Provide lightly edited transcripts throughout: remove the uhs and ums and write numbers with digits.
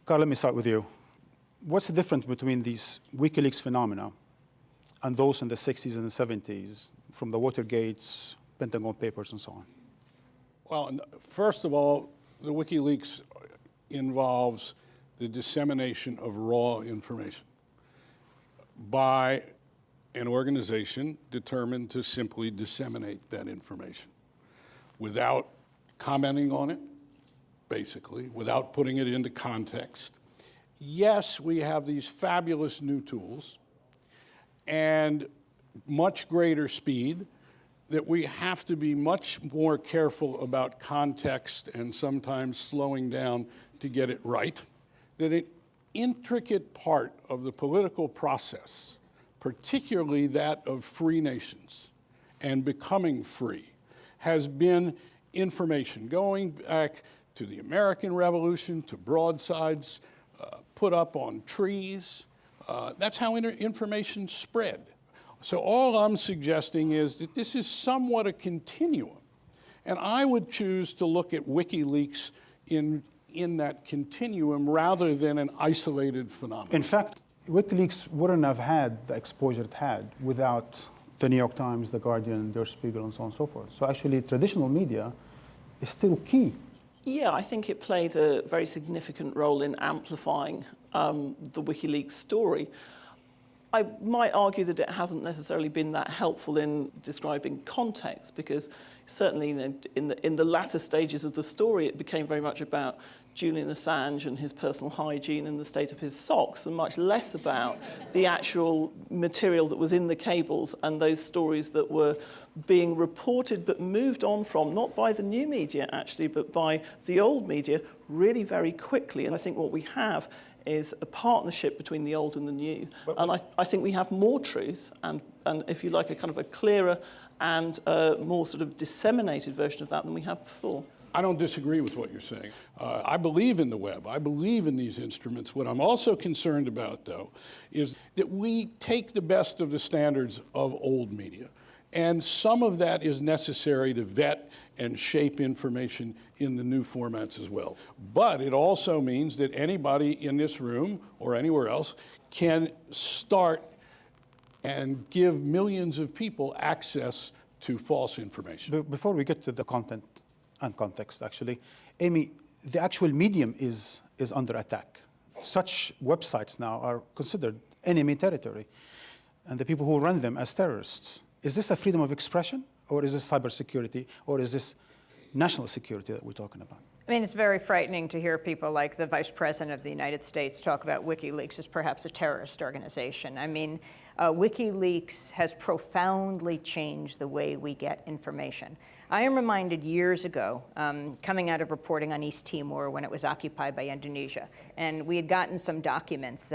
Carl, let me start with you. What's the difference between these WikiLeaks phenomena and those in the 60s and the 70s, from the Watergates, Pentagon Papers, and so on? Well, first of all, the WikiLeaks involves the dissemination of raw information by an organization determined to simply disseminate that information without commenting on it, basically, without putting it into context. Yes, we have these fabulous new tools and much greater speed that we have to be much more careful about context and sometimes slowing down to get it right. That an intricate part of the political process, particularly that of free nations and becoming free, has been information going back to the American Revolution, to broadsides put up on trees. That's how information spread. So all I'm suggesting is that this is somewhat a continuum. And I would choose to look at WikiLeaks in that continuum rather than an isolated phenomenon. In fact, WikiLeaks wouldn't have had the exposure it had without the New York Times, the Guardian, Der Spiegel, and so on and so forth. So actually, traditional media is still key. Yeah, I think it played a very significant role in amplifying the WikiLeaks story. I might argue that it hasn't necessarily been that helpful in describing context, because certainly in the latter stages of the story, it became very much about Julian Assange and his personal hygiene and the state of his socks, and much less about the actual material that was in the cables and those stories that were being reported but moved on from, not by the new media actually, but by the old media really very quickly. And I think what we have is a partnership between the old and the new. And I think we have more truth and, if you like, a kind of a clearer and more sort of disseminated version of that than we have before. I don't disagree with what you're saying. I believe in the web. I believe in these instruments. What I'm also concerned about, though, is that we take the best of the standards of old media. And some of that is necessary to vet and shape information in the new formats as well. But it also means that anybody in this room or anywhere else can start and give millions of people access to false information. Before we get to the content and context, actually, Amy, the actual medium is under attack. Such websites now are considered enemy territory, and the people who run them as terrorists. Is this a freedom of expression, or is this cybersecurity, or is this national security that we're talking about? I mean, it's very frightening to hear people like the Vice President of the United States talk about WikiLeaks as perhaps a terrorist organization. I mean, WikiLeaks has profoundly changed the way we get information. I am reminded years ago, coming out of reporting on East Timor when it was occupied by Indonesia, and we had gotten some documents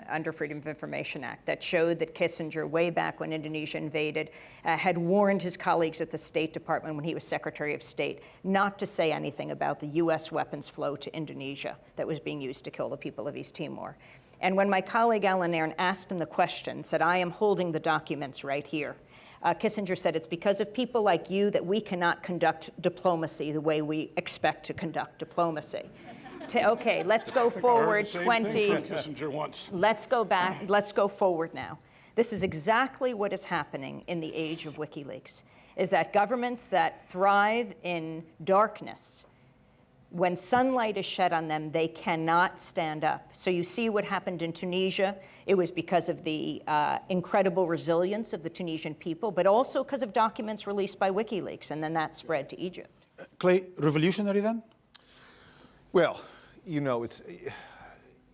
under Freedom of Information Act that showed that Kissinger, way back when Indonesia invaded, had warned his colleagues at the State Department when he was Secretary of State not to say anything about the US weapons flow to Indonesia that was being used to kill the people of East Timor. And when my colleague Alan Nairn asked him the question, said, I am holding the documents right here, Kissinger said, it's because of people like you that we cannot conduct diplomacy the way we expect to conduct diplomacy. Okay, let's go forward 20. Kissinger once. Let's go back, let's go forward now. This is exactly what is happening in the age of WikiLeaks, is that governments that thrive in darkness, when sunlight is shed on them, they cannot stand up. So you see what happened in Tunisia. It was because of the incredible resilience of the Tunisian people, but also because of documents released by WikiLeaks, and then that spread to Egypt. Clay, revolutionary then? Well, you know,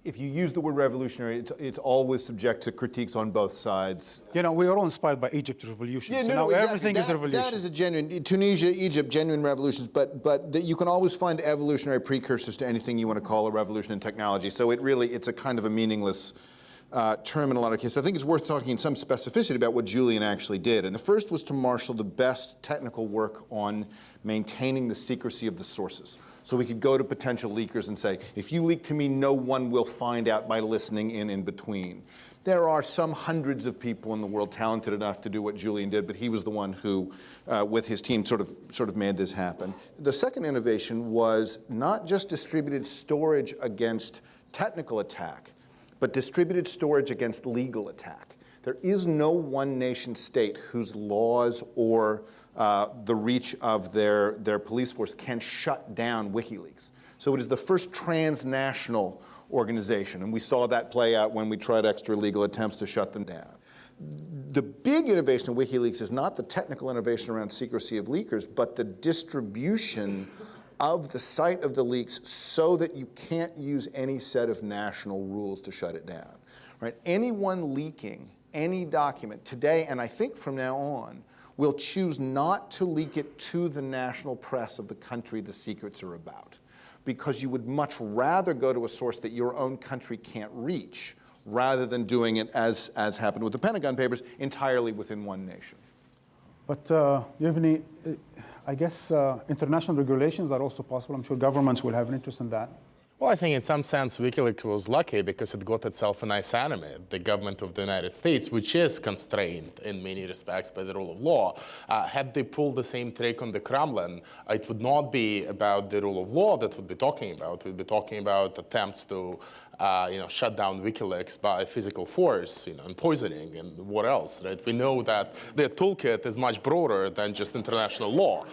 if you use the word revolutionary, it's always subject to critiques on both sides. You know, we are all inspired by Egypt's revolution. Yeah, so no, now exactly. everything is a revolution. That is a genuine, Tunisia, Egypt, genuine revolutions, but you can always find evolutionary precursors to anything you want to call a revolution in technology. So it's a kind of a meaningless term in a lot of cases. I think it's worth talking in some specificity about what Julian actually did. And the first was to marshal the best technical work on maintaining the secrecy of the sources. So we could go to potential leakers and say, if you leak to me, no one will find out by listening in between. There are some hundreds of people in the world talented enough to do what Julian did, but he was the one who, with his team, sort of made this happen. The second innovation was not just distributed storage against technical attack, but distributed storage against legal attack. There is no one nation state whose laws or the reach of their police force can shut down WikiLeaks. So it is the first transnational organization, and we saw that play out when we tried extra legal attempts to shut them down. The big innovation in WikiLeaks is not the technical innovation around secrecy of leakers, but the distribution of the site of the leaks so that you can't use any set of national rules to shut it down. Right? Anyone leaking any document today, and I think from now on, will choose not to leak it to the national press of the country the secrets are about, because you would much rather go to a source that your own country can't reach, rather than doing it, as happened with the Pentagon Papers, entirely within one nation. But Yevgeny, I guess international regulations are also possible. I'm sure governments will have an interest in that. Well, I think in some sense WikiLeaks was lucky because it got itself a nice enemy, the government of the United States, which is constrained in many respects by the rule of law. Had they pulled the same trick on the Kremlin, it would not be about the rule of law that we'd be talking about. We'd be talking about attempts to shut down WikiLeaks by physical force, and poisoning and what else, right? We know that their toolkit is much broader than just international law.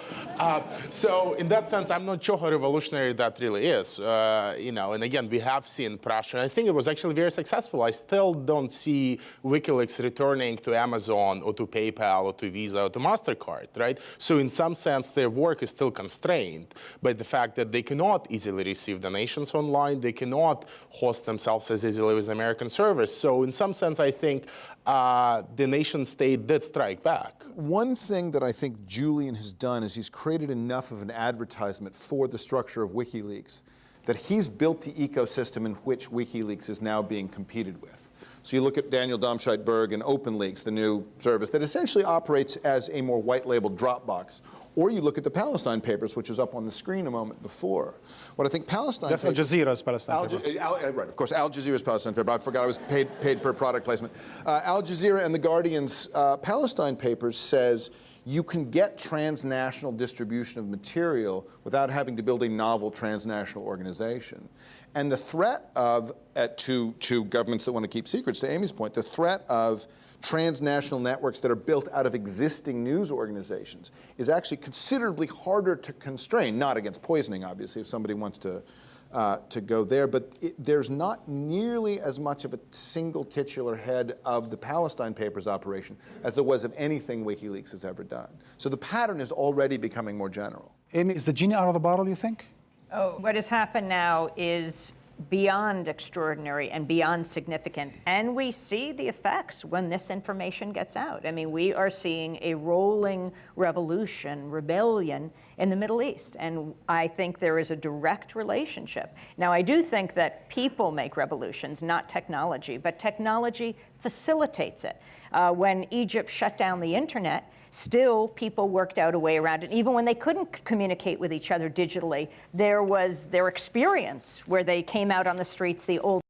So in that sense, I'm not sure how revolutionary that really is. And again, we have seen pressure. I think it was actually very successful. I still don't see WikiLeaks returning to Amazon or to PayPal or to Visa or to MasterCard, right? So in some sense, their work is still constrained by the fact that they cannot easily receive donations online. They cannot host themselves as easily with American servers. So in some sense, I think the nation state did strike back. One thing that I think Julian has done is he's created enough of an advertisement for the structure of WikiLeaks that he's built the ecosystem in which WikiLeaks is now being competed with. So you look at Daniel Domscheit-Berg and OpenLeaks, the new service that essentially operates as a more white-labeled Dropbox. Or you look at the Palestine Papers, which was up on the screen a moment before. What I think Palestine That's Al Jazeera's Palestine paper. Right, of course, Al Jazeera's Palestine paper. I forgot I was paid per product placement. Al Jazeera and The Guardian's Palestine Papers says you can get transnational distribution of material without having to build a novel transnational organization. And the threat of, to governments that want to keep secrets, to Amy's point, the threat of transnational networks that are built out of existing news organizations is actually considerably harder to constrain, not against poisoning, obviously, if somebody wants to go there, but there's not nearly as much of a single titular head of the Palestine Papers operation as there was of anything WikiLeaks has ever done. So the pattern is already becoming more general. Amy, is the genie out of the bottle, you think? Oh, what has happened now is beyond extraordinary and beyond significant. And we see the effects when this information gets out. I mean, we are seeing a rolling revolution, rebellion in the Middle East. And I think there is a direct relationship. Now, I do think that people make revolutions, not technology, but technology facilitates it. When Egypt shut down the internet, still people worked out a way around it. Even when they couldn't communicate with each other digitally, there was their experience where they came out on the streets, the old